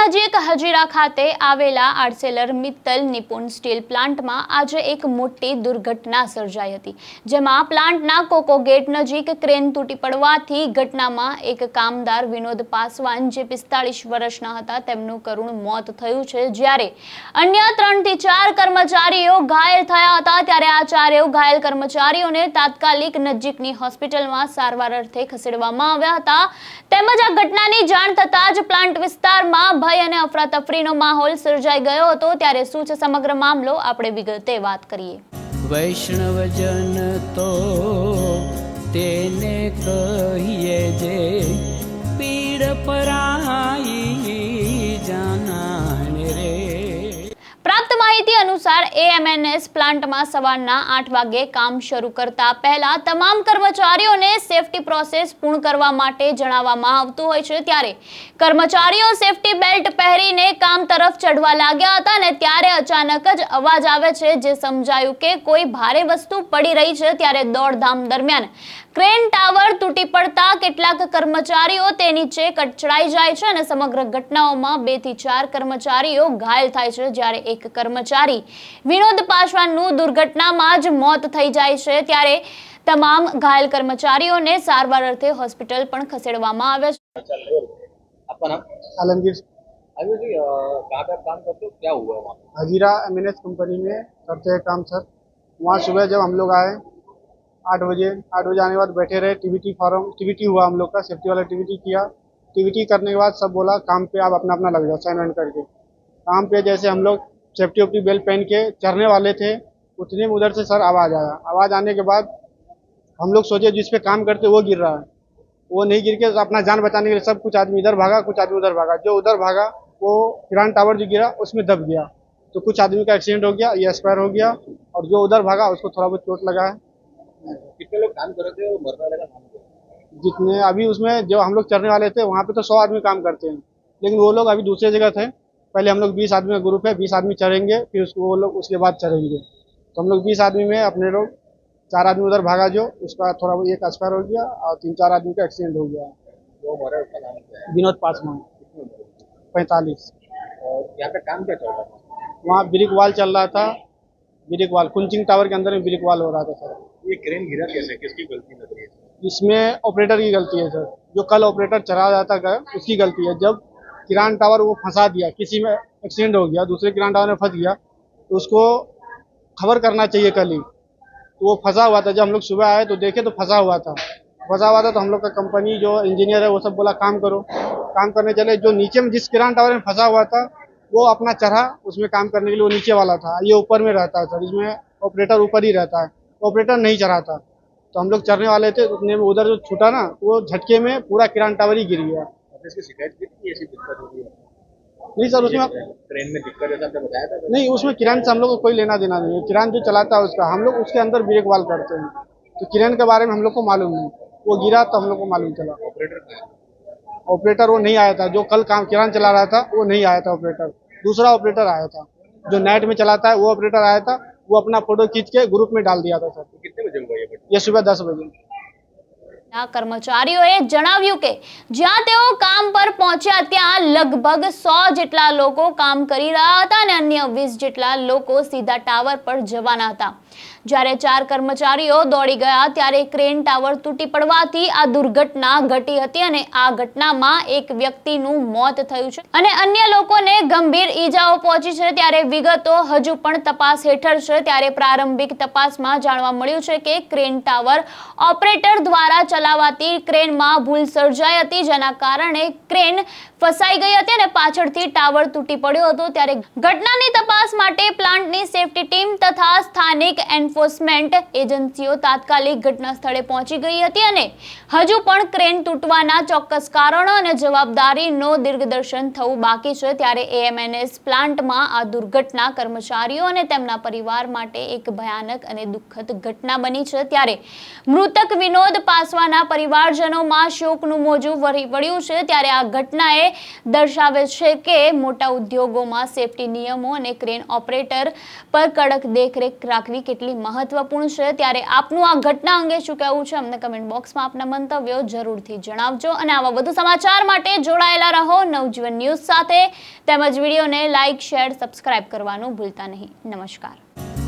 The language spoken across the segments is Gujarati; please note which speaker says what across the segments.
Speaker 1: નજીક હજીરા ખાતે આવેલા આર્સેલર મિત્તલ નિપુણ સ્ટીલ પ્લાન્ટમાં આજે એક મોટી દુર્ઘટના સર્જાઈ હતી, જેમાં પ્લાન્ટના કોકો ગેટ નજીક ક્રેન તૂટી પડવાથી ઘટનામાં એક કામદાર વિનોદ પાસવાન, જે 45 વર્ષના હતા, તેમનું કરુણ મોત થયું છે, જ્યારે અન્ય 3 થી 4 કર્મચારીઓ ઘાયલ થયા હતા। ત્યારે આ ચારેય ઘાયલ કર્મચારીઓને તાત્કાલિક નજીકની હોસ્પિટલમાં સારવાર અર્થે ખસેડવામાં આવ્યા હતા। તેમજ આ ઘટનાની જાણ થતાં જ પ્લાન્ટ વિસ્તારમાં ભય અને અફરાતફરીનો માહોલ સર્જાઈ ગયો હતો। ત્યારે શું છે સમગ્ર મામલો, આપણે વિગતે વાત કરીએ।
Speaker 2: વૈષ્ણવજન તો તેને કહીએ જે પીડ પરાઈ જાનાને રે।
Speaker 1: પ્રાપ્ત માહિતી અનુસાર એએમએનએસ પ્લાન્ટમાં સવારના 8 વાગે કામ શરૂ કરતા પહેલા તમામ કર્મચારીઓને સેફટી પ્રોસેસ પૂર્ણ કરવા માટે જણાવવામાં આવતું હોય છે। ત્યારે કર્મચારીઓ સેફટી બેલ્ટ પહેરીને કામ તરફ ચઢવા લાગ્યા હતા અને ત્યારે અચાનક જ અવાજ આવે છે, જે સમજાયું કે કોઈ ભારે વસ્તુ પડી રહી છે। ત્યારે દોડધામ દરમિયાન ક્રેન ટાવર તૂટી પડતા કેટલાક કર્મચારીઓ તે નીચે કચડાઈ જાય છે અને સમગ્ર ઘટનાઓમાં 2 થી 4 કર્મચારીઓ ઘાયલ થાય છે, જ્યારે એક કર્મચારી વિનોદ પાસવાનનું દુર્ઘટનામાં જ મોત થઈ જાય છે। ત્યારે તમામ ઘાયલ કર્મચારીઓને સારવાર અર્થે હોસ્પિટલ પણ ખસેડવામાં આવે છે।
Speaker 3: आपका नाम?
Speaker 4: आलमगीर
Speaker 3: आयुष जी, कहाँ पे आप काम करते हो, क्या हुआ वहाँ?
Speaker 4: हजीरा एमएनएस कंपनी में करते हैं काम सर। वहाँ सुबह जब हम लोग आए 8 बजे आने के बाद बैठे रहे, टीवीटी हुआ, हम लोग का सेफ्टी वाला टीवीटी किया। टीवीटी करने के बाद सब बोला काम पे आप अपना अपना लग जाओ, साइन वाइन करके। काम पे जैसे हम लोग सेफ्टी वेफ्टी बेल्ट पहन के चढ़ने वाले थे, उतने में उधर से सर आवाज़ आया। आवाज़ आने के बाद हम लोग सोचे जिस पे काम करते वो गिर रहा है, वो नहीं गिर के अपना जान बचाने के लिए सब कुछ आदमी इधर भागा, कुछ आदमी उधर भागा। जो उधर भागा वो किरान टावर जो गिरा उसमें दब गया, तो कुछ आदमी का एक्सीडेंट हो गया, ये एक्सपायर हो गया। और जो उधर भागा उसको थोड़ा बहुत चोट लगा है।
Speaker 3: कितने लोग काम कर रहे थे और मरने वाले का नाम क्या है?
Speaker 4: जितने अभी उसमें जो हम लोग चढ़ने वाले थे वहाँ पे तो 100 आदमी काम करते हैं, लेकिन वो लोग अभी दूसरी जगह थे। पहले हम लोग 20 आदमी का ग्रुप है, 20 आदमी चढ़ेंगे, फिर वो लोग उसके बाद चढ़ेंगे। तो हम लोग 20 आदमी में अपने लोग 4 आदमी उधर भागा, जो उसका थोड़ा एक एक्सपायर हो गया और 3-4 आदमी का एक्सीडेंट हो गया।
Speaker 3: जो मरा उसका नाम क्या है?
Speaker 4: विनोद पासवान, 45।
Speaker 3: और यहाँ पे काम क्या चल रहा था?
Speaker 4: वहाँ ब्रिक वॉल चल रहा था, ब्रिक वॉल कुंचिंग टावर के अंदर में ब्रिक वॉल हो रहा था सर।
Speaker 3: ये क्रेन गिरा कैसे, किसकी गलती लग रही है?
Speaker 4: इसमें ऑपरेटर की गलती है सर, जो कल ऑपरेटर चला जाता गया उसकी गलती है। जब किरान टावर वो फंसा दिया, किसी में एक्सीडेंट हो गया, दूसरे किरान टावर में फंस गया, तो उसको खबर करना चाहिए कल ही। तो वो फंसा हुआ था, जब हम लोग सुबह आए तो देखे तो फंसा हुआ था। तो हम लोग का कंपनी जो इंजीनियर है वो सब बोला काम करो। काम करने चले, जो नीचे में जिस किरान टावर में फंसा हुआ था वो अपना चढ़ा, उसमें काम करने के लिए वो नीचे वाला था, ये ऊपर में रहता है सर, इसमें ऑपरेटर ऊपर ही रहता है, ऑपरेटर नहीं चढ़ा था। तो हम लोग चढ़ने वाले थे, उतने में उधर जो छूटा ना, वो झटके में पूरा किरान टावर ही गिर गया।
Speaker 3: इसकी शिकायत की थी, ऐसी दिक्कत हो रही है?
Speaker 4: नहीं सर, उसमें
Speaker 3: ट्रेन में दिक्कत ऐसा आपने बताया था?
Speaker 4: नहीं, उसमें किरान से हम लोग को कोई लेना देना नहीं है। किरान जो चलाता है उसका, हम लोग उसके अंदर ब्रेक वाल करते हैं, तो किरान के बारे में हम लोग को मालूम नहीं। वो गिरा तो हम लोग को मालूम चला।
Speaker 3: ऑपरेटर कहाँ है?
Speaker 4: ऑपरेटर वो नहीं आया था, जो कल काम किरान चला रहा था वो नहीं आया था ऑपरेटर, दूसरा ऑपरेटर आया था जो नाइट में चलाता है, वो ऑपरेटर आया था। वो अपना फोटो खींच के ग्रुप में डाल दिया था सर।
Speaker 3: कितने बजे हुआ ये घटना?
Speaker 4: ये सुबह 10 बजे।
Speaker 1: કર્મચારીઓએ જણાવ્યું કે જ્યાં તેઓ કામ પર પહોંચ્યા ત્યાં લગભગ 100 જેટલા લોકો કામ કરી રહ્યા હતા અને અન્ય 20 જેટલા લોકો સીધા ટાવર પર જવાના હતા। જ્યારે 4 કર્મચારીઓ દોડી ગયા ત્યારે ક્રેન ટાવર તૂટી પડવાથી આ દુર્ઘટના ઘટી હતી અને આ ઘટનામાં એક વ્યક્તિનું મોત થયું છે અને અન્ય લોકોને ગંભીર ઈજાઓ પહોંચી છે। ત્યારે વિગતો હજુ પણ તપાસ હેઠળ છે। ત્યારે પ્રારંભિક તપાસમાં જાણવા મળ્યું છે કે ક્રેન ટાવર ઓપરેટર દ્વારા ચલાવાતી ક્રેનમાં ભૂલ સર્જાઈ હતી, જેના કારણે ક્રેન ફસાઈ ગઈ હતી અને પાછળથી ટાવર તૂટી પડ્યો હતો। ત્યારે ઘટનાની તપાસ માટે પ્લાન્ટની સેફટી ટીમ તથા સ્થાનિક એન્ફોર્સમેન્ટ એજન્સીઓ તાત્કાલિક ઘટના સ્થળે પહોંચી ગઈ હતી અને હજુ પણ ક્રેન તૂટવાના ચોક્કસ કારણો અને જવાબદારીનો દિગ્દર્શન થવું બાકી છે। ત્યારે એએમએનએસ પ્લાન્ટમાં આ દુર્ઘટના કર્મચારીઓ અને તેમના પરિવાર માટે એક ભયાનક અને દુઃખદ ઘટના બની છે। ત્યારે મૃતક વિનોદ પાસવાના પરિવારજનોમાં શોકનું મોજું વળી પડ્યું છે। ત્યારે આ ઘટનાએ દર્શાવે છે કે મોટા ઉદ્યોગોમાં સેફટી નિયમો અને ક્રેન ઓપરેટર પર કડક દેખરેખ રાખવી કેટલી મહત્વપૂર્ણ છે, ત્યારે આપનું આ ઘટના અંગે શું કહેવું છે અમને કમેન્ટ બોક્સમાં આપના મંતવ્યો જરૂરથી જણાવજો અને આવા વધુ સમાચાર માટે જોડાયેલા રહો નવજીવન ન્યૂઝ સાથે, તેમજ વિડીયોને લાઇક, શેર, સબસ્ક્રાઇબ કરવાનું ભૂલતા નહીં. નમસ્કાર.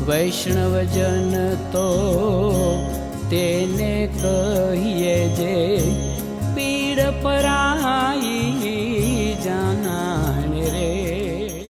Speaker 2: વૈષ્ણવજન તો તેને કહીએ જે પીડ પરાઈ.